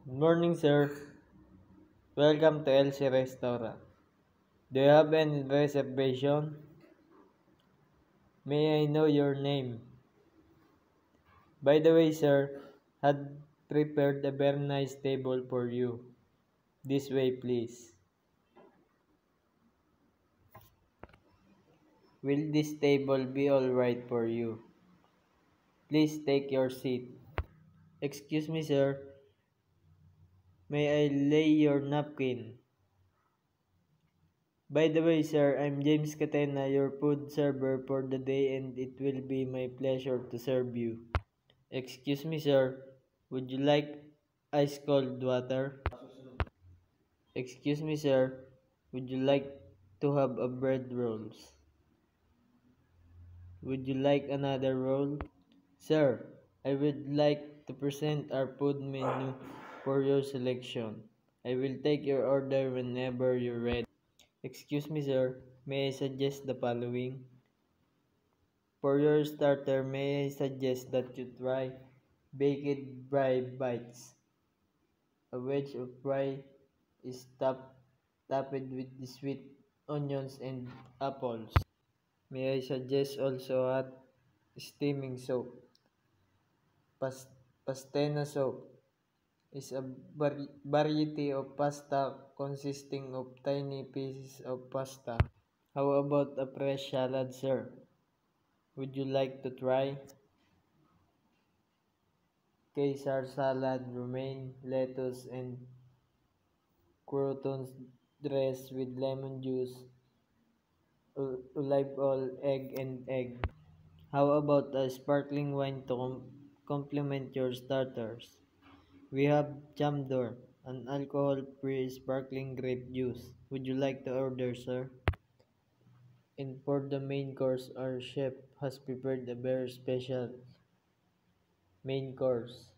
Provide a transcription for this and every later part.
Good morning, sir. Welcome to LC Restaurant. Do you have any reservation? May I know your name? By the way, sir, had prepared a very nice table for you. This way, please. Will this table be alright for you? Please take your seat. Excuse me, sir. May I lay your napkin? By the way, sir, I'm James Catena, your food server for the day, and it will be my pleasure to serve you. Excuse me, sir. Would you like ice cold water? Excuse me, sir. Would you like to have a bread rolls? Would you like another roll? Sir, I would like to present our food menu for your selection. I will take your order whenever you're ready. Excuse me, sir. May I suggest the following? For your starter, may I suggest that you try baked fry bites. A wedge of fry is topped with the sweet onions and apples. May I suggest also hot steaming soup. Pastena soup is a variety of pasta consisting of tiny pieces of pasta. How about a fresh salad, sir? Would you like to try? Caesar salad, romaine, lettuce, and croutons dressed with lemon juice, olive oil, egg, and egg. How about a sparkling wine to complement your starters? We have Chamdor, an alcohol-free sparkling grape juice. Would you like to order, sir? And for the main course, our chef has prepared a very special main course.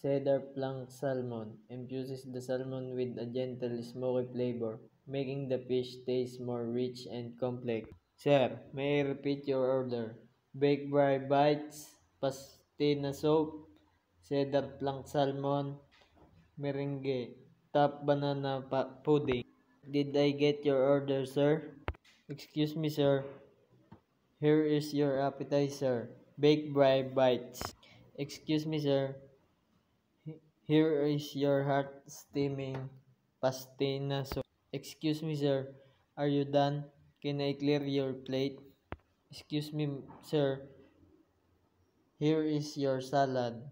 Cedar plank salmon infuses the salmon with a gentle smoky flavor, making the fish taste more rich and complex. Sir, may I repeat your order? Baked fry bites, pastina soup, cedar plank salmon, merengue, top banana pudding. Did I get your order, sir? Excuse me, sir. Here is your appetizer. Baked fry bites. Excuse me, sir. Here is your heart steaming pastina soup. Excuse me, sir. Are you done? Can I clear your plate? Excuse me, sir. Here is your salad.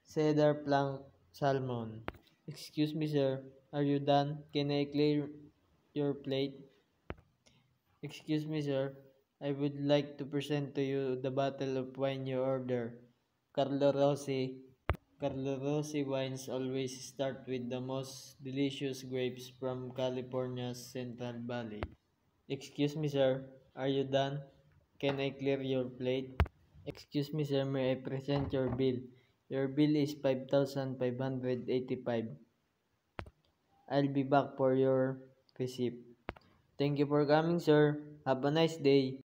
Cedar plank salmon. Excuse me, sir. Are you done? Can I clear your plate? Excuse me, sir. I would like to present to you the bottle of wine you order. Carlo Rossi. Carlo Rossi wines always start with the most delicious grapes from California's Central Valley. Excuse me, sir. Are you done? Can I clear your plate? Excuse me, sir. May I present your bill? Your bill is 5,585. I'll be back for your receipt. Thank you for coming, sir. Have a nice day.